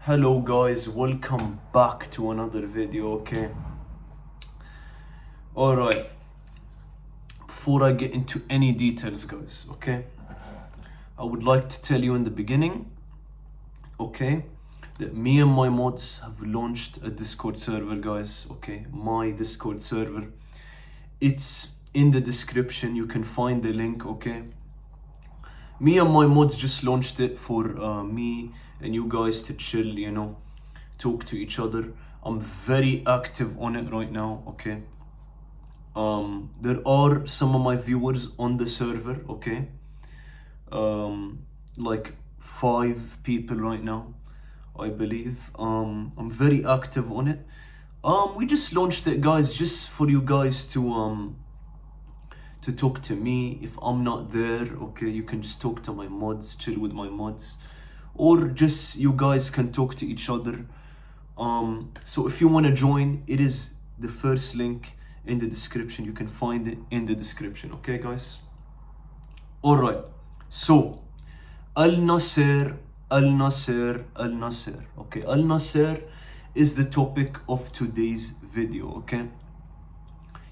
Hello guys, welcome back to another video, okay? Alright, before I get into any details guys, okay? I would like to tell you in the beginning, okay, that me and my mods have launched a Discord server guys, okay? My Discord server. It's in the description, you can find the link, okay? Me and my mods just launched it for me and you guys to chill, you know, talk to each other. I'm very active on it right now, okay? There are some of my viewers on the server, okay? Like 5 people right now, I believe. I'm very active on it. We just launched it guys, just for you guys to talk to me. If I'm not there, okay, you can just talk to my mods, chill with my mods, or just you guys can talk to each other. So if you want to join, it is the first link in the description. You can find it in the description, okay guys? All right, so Alnassr, okay? Alnassr is the topic of today's video, okay?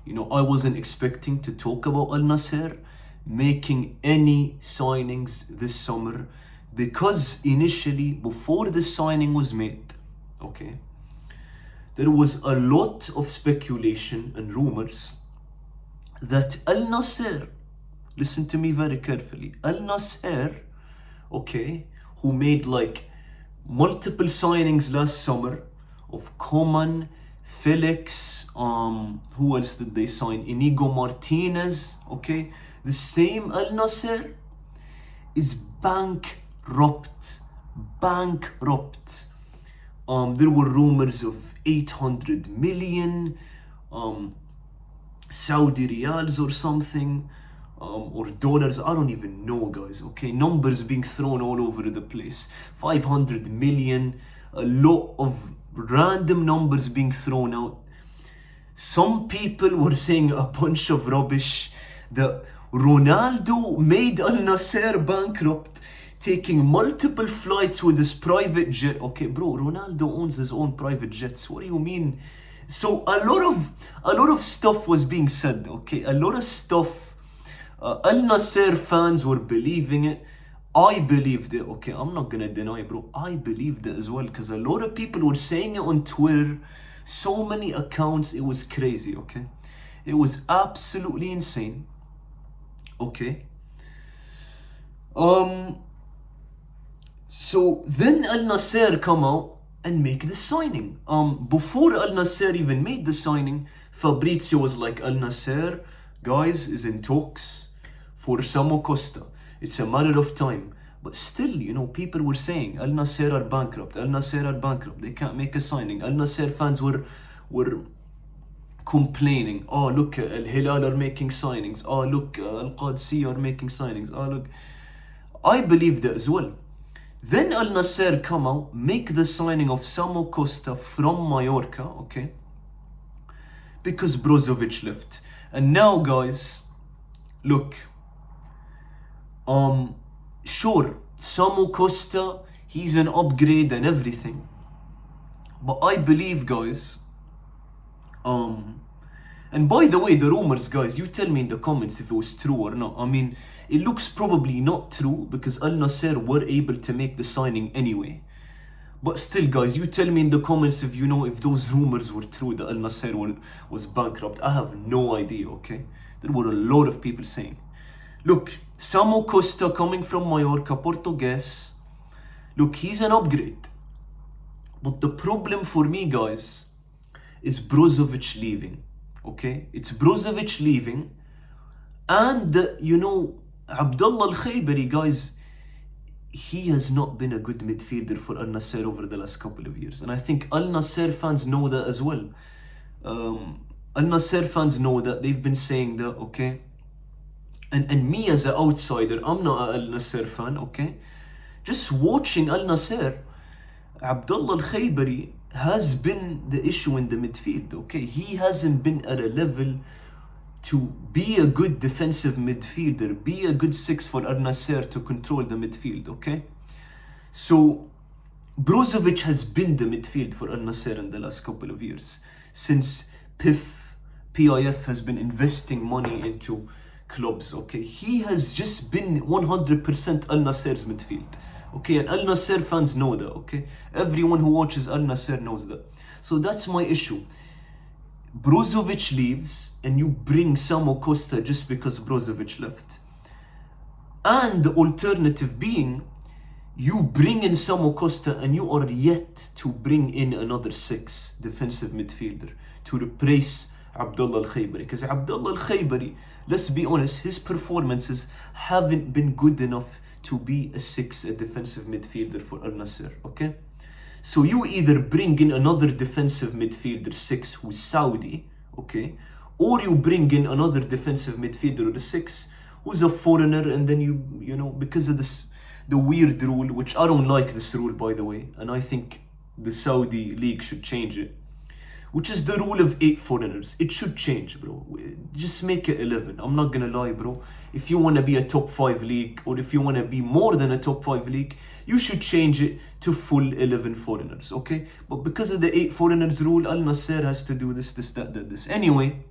You know, I wasn't expecting to talk about Alnassr making any signings this summer, because initially, before the signing was made, okay, there was a lot of speculation and rumors that Alnassr, listen to me very carefully, Alnassr, okay, who made like multiple signings last summer of Coman, Felix, who else did they sign? Inigo Martinez, okay? The same Alnassr is bankrupt. There were rumors of 800 million Saudi riyals or something, or dollars, I don't even know guys, okay? Numbers being thrown all over the place. 500 million, a lot of random numbers being thrown out. Some people were saying a bunch of rubbish that Ronaldo made Alnassr bankrupt, taking multiple flights with his private jet. Okay, bro, Ronaldo owns his own private jets. What do you mean? So a lot of stuff was being said, okay? A lot of stuff. Alnassr fans were believing it. I believed it, okay? I'm not gonna deny, bro. I believed it as well, because a lot of people were saying it on Twitter. So many accounts, it was crazy, okay? It was absolutely insane, okay? So then Alnassr come out and make the signing. Before Alnassr even made the signing, Fabrizio was like, Alnassr, guys, is in talks for Samu Costa. It's a matter of time. But still, you know, people were saying Alnassr are bankrupt. Alnassr are bankrupt. They can't make a signing. Alnassr fans were complaining. Oh, look, Al Hilal are making signings. Oh, look, Al Qadsi are making signings. Oh, look. I believed that as well. Then Alnassr come out, make the signing of Samu Costa from Mallorca, okay? Because Brozovic left. And now, guys, look. Sure, Samu Costa, he's an upgrade and everything. But I believe, guys, and by the way, the rumors, guys, you tell me in the comments if it was true or not. I mean, it looks probably not true, because Alnassr were able to make the signing anyway. But still, guys, you tell me in the comments if you know if those rumors were true that Alnassr was bankrupt. I have no idea, okay? There were a lot of people saying. Look, Samu Costa coming from Mallorca, Portuguese. Look, he's an upgrade. But the problem for me, guys, is Brozovic leaving. Okay? It's Brozovic leaving. And, you know, Abdullah Al-Khaybari, guys, he has not been a good midfielder for Alnassr over the last couple of years. And I think Alnassr fans know that as well. Alnassr fans know that. They've been saying that, okay? And me as an outsider, I'm not an Alnassr fan, okay? Just watching Alnassr, Abdullah Al-Khaybari has been the issue in the midfield, okay? He hasn't been at a level to be a good defensive midfielder, be a good 6 for Alnassr to control the midfield, okay? So Brozovic has been the midfield for Alnassr in the last couple of years. Since PIF has been investing money into clubs, okay? He has just been 100% Alnassr's midfield, okay? And Alnassr fans know that, okay? Everyone who watches Alnassr knows that. So that's my issue. Brozovic leaves and you bring Samu Costa just because Brozovic left. And the alternative being, you bring in Samu Costa and you are yet to bring in another 6 defensive midfielder to replace Abdullah Al-Khaybari. Because Abdullah Al-Khaybari, let's be honest, his performances haven't been good enough to be a defensive midfielder for Alnassr, okay? So you either bring in another defensive midfielder 6 who's Saudi, okay? Or you bring in another defensive midfielder or the 6 who's a foreigner, and then you know, because of the weird rule, which I don't like this rule, by the way, and I think the Saudi league should change it, which is the rule of 8 foreigners. It should change, bro. Just make it 11. I'm not gonna lie, bro. If you want to be a top 5 league, or if you want to be more than a top 5 league, you should change it to full 11 foreigners, okay? But because of the 8 foreigners rule, Al-Nassr has to do this, this. Anyway,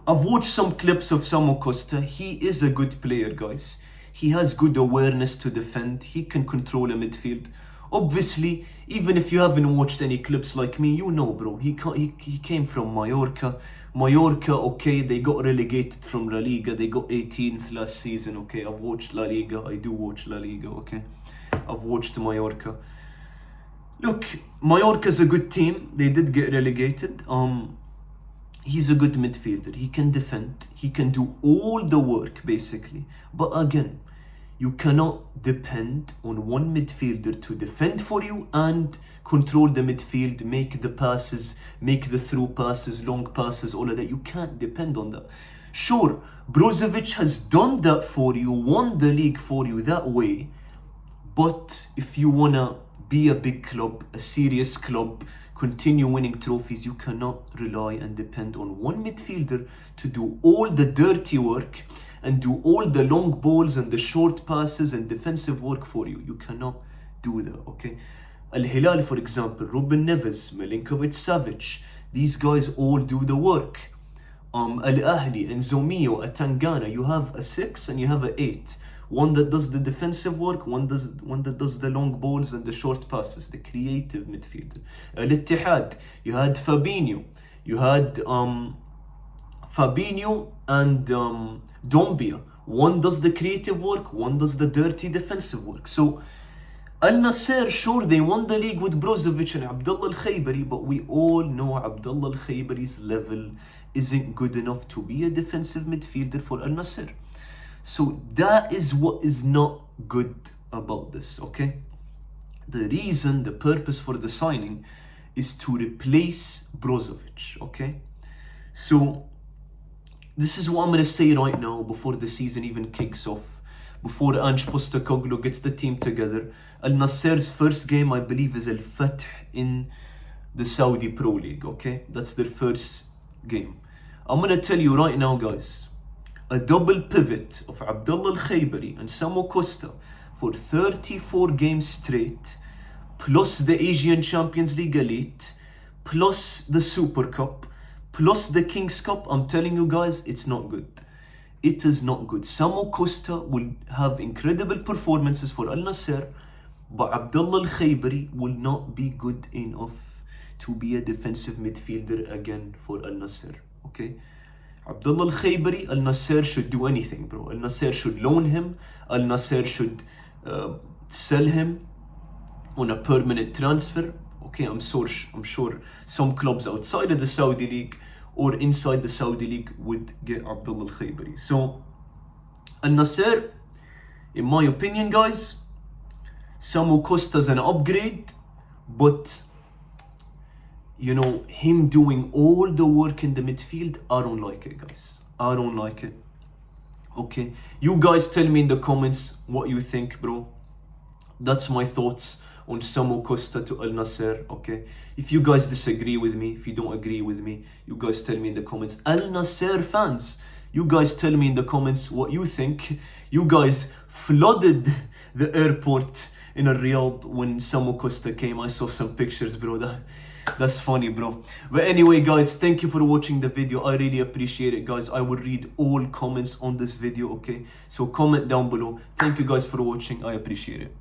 I've watched some clips of Samu Costa. He is a good player, guys. He has good awareness to defend. He can control a midfield. Obviously, even if you haven't watched any clips like me, you know, bro, he came from Mallorca. Mallorca, okay, they got relegated from La Liga. They got 18th last season, okay? I've watched La Liga. I do watch La Liga, okay? I've watched Mallorca. Look, Mallorca's a good team. They did get relegated. He's a good midfielder. He can defend. He can do all the work, basically. But again, you cannot depend on one midfielder to defend for you and control the midfield, make the passes, make the through passes, long passes, all of that. You can't depend on that. Sure, Brozovic has done that for you, won the league for you that way. But if you want to be a big club, a serious club, continue winning trophies, you cannot rely and depend on one midfielder to do all the dirty work and do all the long balls and the short passes and defensive work for you. You cannot do that, okay? Al-Hilal, for example, Ruben Neves, Milinkovic-Savic, these guys all do the work. Al-Ahli, Enzo Mio, Atangana, you have a 6 and you have a 8. One that does the defensive work, one that does the long balls and the short passes, the creative midfielder. Al-Ittihad, you had Fabinho, you had Fabinho and Dombia. One does the creative work, one does the dirty defensive work. So Al-Nassr, sure, they won the league with Brozovic and Abdullah Al-Khaybari, but we all know Abdullah Al-Khaybari's level isn't good enough to be a defensive midfielder for Al-Nassr. So that is what is not good about this, okay? The purpose for the signing is to replace Brozovic, okay? So this is what I'm going to say right now before the season even kicks off, before Ange Postecoglou gets the team together. Al-Nassr's first game, I believe, is Al-Fath in the Saudi Pro League, okay? That's their first game. I'm going to tell you right now, guys, a double pivot of Abdullah Al-Khaybari and Samu Costa for 34 games straight, plus the Asian Champions League Elite, plus the Super Cup, plus the King's Cup, I'm telling you guys, it's not good. It is not good. Samu Costa will have incredible performances for Al-Nassr, but Abdullah Al-Khaybari will not be good enough to be a defensive midfielder again for Al-Nassr, okay? Abdullah Al-Khaybari, Al-Nassr should do anything, bro. Al-Nassr should loan him. Al-Nassr should sell him on a permanent transfer. Okay, I'm sure some clubs outside of the Saudi League or inside the Saudi League would get Abdullah Al-Khaybari. So, Al-Nassr, in my opinion, guys, Samu Costa's an upgrade, but you know, him doing all the work in the midfield, I don't like it, guys. I don't like it. Okay, you guys tell me in the comments what you think, bro. That's my thoughts on Samu Costa to Al-Nassr, okay? If you guys disagree with me, if you don't agree with me, you guys tell me in the comments. Al-Nassr fans, you guys tell me in the comments what you think. You guys flooded the airport in a Riyadh when Samu Costa came. I saw some pictures, bro. That's funny, bro. But anyway, guys, thank you for watching the video. I really appreciate it, guys. I will read all comments on this video, okay? So comment down below. Thank you guys for watching. I appreciate it.